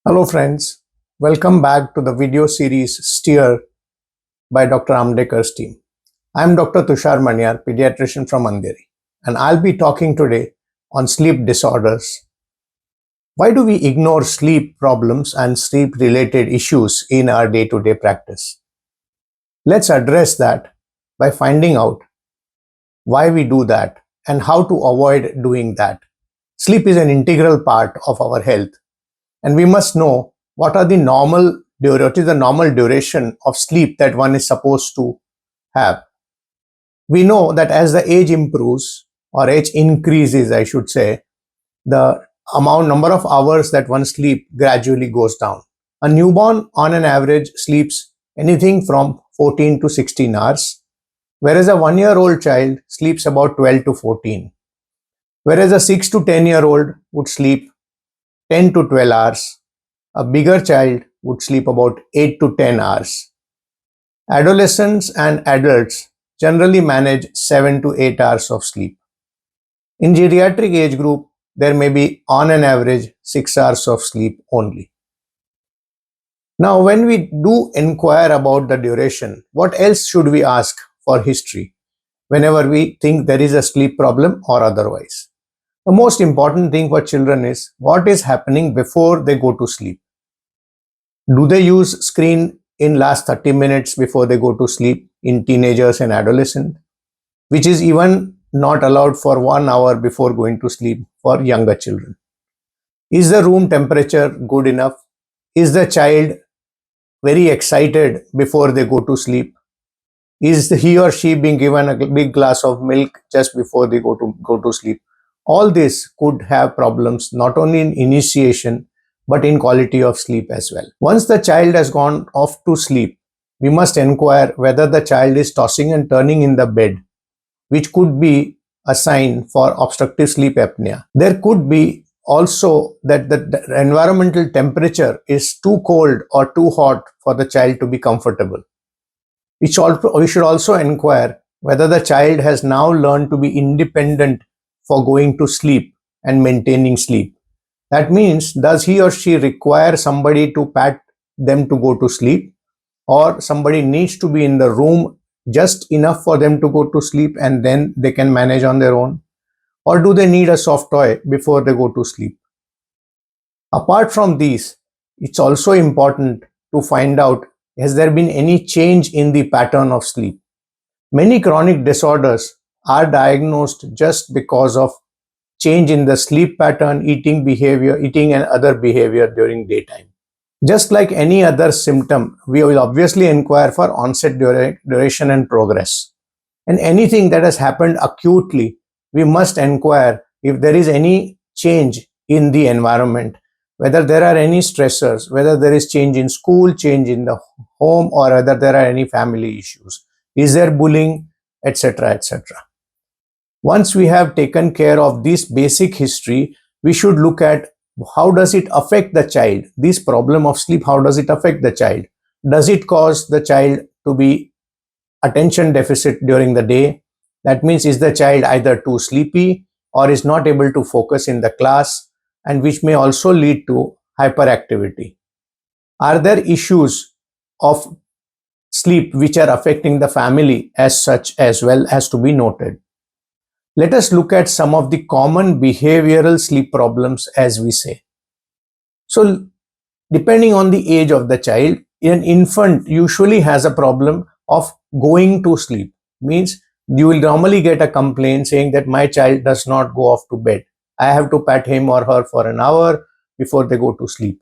Hello friends, welcome back to the video series Steer by Dr. Amdekar's team. I am Dr. Tushar Maniar, pediatrician from Andheri, and I'll be talking today on sleep disorders. Why do we ignore sleep problems and sleep related issues in our day-to-day practice? Let's address that by finding out why we do that and how to avoid doing that. Sleep is an integral part of our health, and we must know what is the normal duration of sleep that one is supposed to have. We know that as the age improves, or age increases, I should say, the number of hours that one sleep gradually goes down. A newborn on an average sleeps anything from 14 to 16 hours, whereas a 1-year-old child sleeps about 12 to 14, whereas a 6 to 10-year-old would sleep 10 to 12 hours. A bigger child would sleep about 8 to 10 hours. Adolescents and adults generally manage 7 to 8 hours of sleep. In geriatric age group, there may be on an average 6 hours of sleep only. Now, when we do inquire about the duration, what else should we ask for history whenever we think there is a sleep problem or otherwise? The most important thing for children is what is happening before they go to sleep. Do they use screen in last 30 minutes before they go to sleep in teenagers and adolescents, which is even not allowed for 1 hour before going to sleep for younger children? Is the room temperature good enough? Is the child very excited before they go to sleep? Is he or she being given a big glass of milk just before they go to sleep? All this could have problems not only in initiation but in quality of sleep as well. Once the child has gone off to sleep, we must inquire whether the child is tossing and turning in the bed, which could be a sign for obstructive sleep apnea. There could be also that the environmental temperature is too cold or too hot for the child to be comfortable. We should also inquire whether the child has now learned to be independent for going to sleep and maintaining sleep. That means, does he or she require somebody to pat them to go to sleep, or somebody needs to be in the room just enough for them to go to sleep and then they can manage on their own? Or do they need a soft toy before they go to sleep? Apart from these, it's also important to find out, has there been any change in the pattern of sleep? Many chronic disorders are diagnosed just because of change in the sleep pattern, eating and other behavior during daytime. Just like any other symptom, we will obviously inquire for onset, duration and progress. And anything that has happened acutely, we must inquire if there is any change in the environment, whether there are any stressors, whether there is change in school, change in the home, or whether there are any family issues. Is there bullying, etc., etc. Once we have taken care of this basic history, we should look at how does it affect the child. This problem of sleep, how does it affect the child? Does it cause the child to be attention deficit during the day? That means, is the child either too sleepy or is not able to focus in the class, and which may also lead to hyperactivity? Are there issues of sleep which are affecting the family as such as well as to be noted? Let us look at some of the common behavioral sleep problems, as we say. So, depending on the age of the child, an infant usually has a problem of going to sleep. Means you will normally get a complaint saying that my child does not go off to bed. I have to pat him or her for an hour before they go to sleep.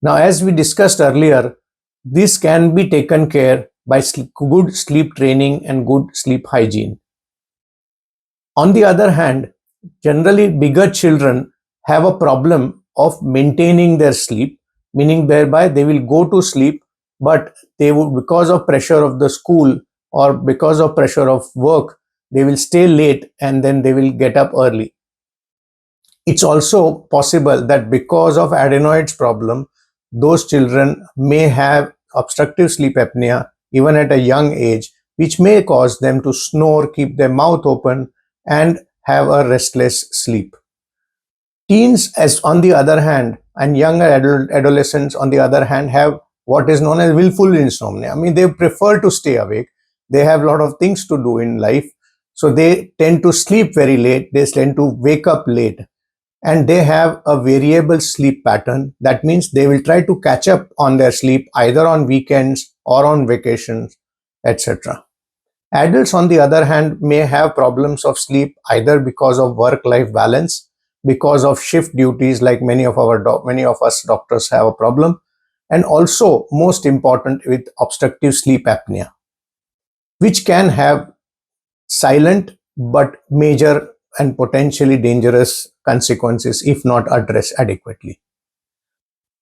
Now, as we discussed earlier, this can be taken care by good sleep training and good sleep hygiene. On the other hand, generally bigger children have a problem of maintaining their sleep, meaning thereby they will go to sleep, but they would, because of pressure of the school or because of pressure of work, they will stay late and then they will get up early. It's also possible that because of adenoids problem, those children may have obstructive sleep apnea even at a young age, which may cause them to snore, keep their mouth open, and have a restless sleep. Teens, as on the other hand, And younger adolescents, on the other hand, have what is known as willful insomnia. I mean, they prefer to stay awake. They have a lot of things to do in life. So they tend to sleep very late. They tend to wake up late. And they have a variable sleep pattern. That means they will try to catch up on their sleep either on weekends or on vacations, etc. Adults, on the other hand, may have problems of sleep either because of work-life balance, because of shift duties, like many of us doctors have a problem, and also, most important, with obstructive sleep apnea, which can have silent but major and potentially dangerous consequences if not addressed adequately.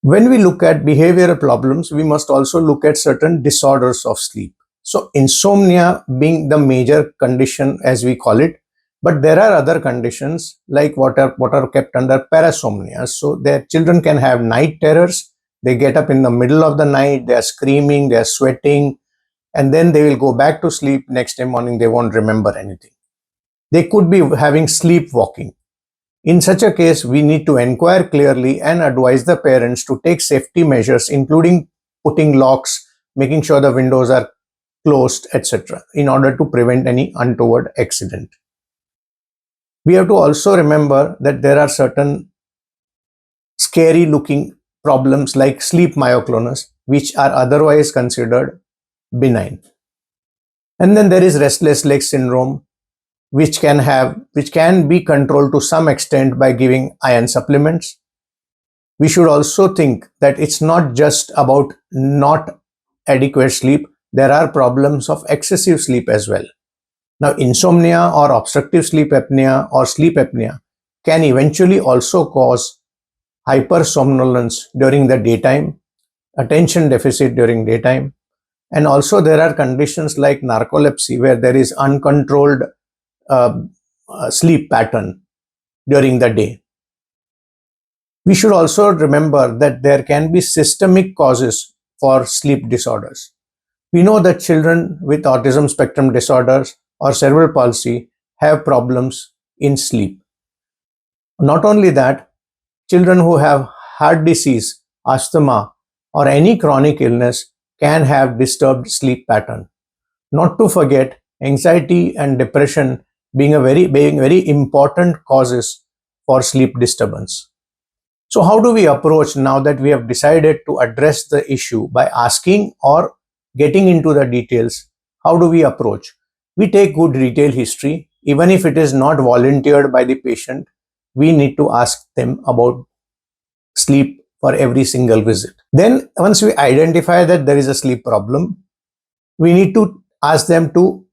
When we look at behavioral problems, we must also look at certain disorders of sleep. So insomnia being the major condition, as we call it, but there are other conditions like what are kept under parasomnia. So their children can have night terrors. They get up in the middle of the night, they are screaming, they are sweating, and then they will go back to sleep. Next day morning, they won't remember anything. They could be having sleepwalking. In such a case, we need to inquire clearly and advise the parents to take safety measures, including putting locks, making sure the windows are closed, etc., in order to prevent any untoward accident. We have to also remember that there are certain scary looking problems like sleep myoclonus, which are otherwise considered benign. And then there is restless leg syndrome, which can be controlled to some extent by giving iron supplements. We should also think that it's not just about not adequate sleep. There are problems of excessive sleep as well. Now, insomnia or obstructive sleep apnea or sleep apnea can eventually also cause hypersomnolence during the daytime, attention deficit during daytime, and also there are conditions like narcolepsy where there is uncontrolled sleep pattern during the day. We should also remember that there can be systemic causes for sleep disorders. We know that children with autism spectrum disorders or cerebral palsy have problems in sleep. Not only that, children who have heart disease, asthma, or any chronic illness can have disturbed sleep pattern. Not to forget, anxiety and depression being very important causes for sleep disturbance. So how do we approach now that we have decided to address the issue by asking or getting into the details? How do we approach? We take good detailed history. Even if it is not volunteered by the patient, we need to ask them about sleep for every single visit. Then once we identify that there is a sleep problem, we need to ask them to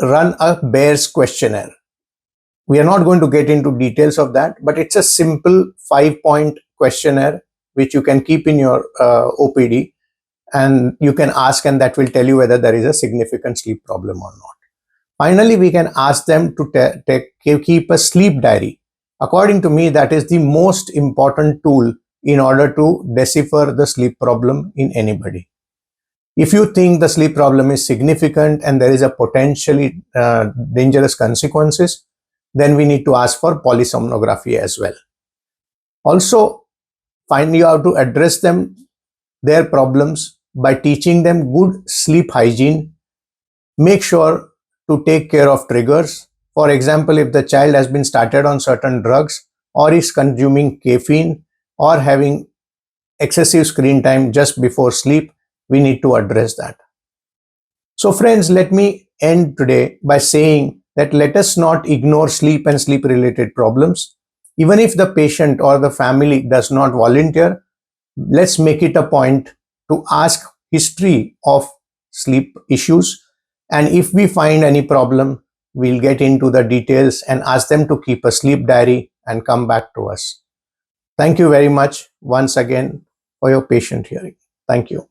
run a Bears questionnaire. We are not going to get into details of that, but it's a simple 5-point questionnaire which you can keep in your OPD, and you can ask, and that will tell you whether there is a significant sleep problem or not. Finally, we can ask them to keep a sleep diary. According to me, that is the most important tool in order to decipher the sleep problem in anybody. If you think the sleep problem is significant and there is a potentially dangerous consequences, then we need to ask for polysomnography as well. Also, finally, you have to address their problems by teaching them good sleep hygiene. Make sure to take care of triggers. For example, if the child has been started on certain drugs or is consuming caffeine or having excessive screen time just before sleep, we need to address that. So friends, let me end today by saying that let us not ignore sleep and sleep related problems. Even if the patient or the family does not volunteer, let's make it a point to ask history of sleep issues. And if we find any problem, we'll get into the details and ask them to keep a sleep diary and come back to us. Thank you very much once again for your patient hearing. Thank you.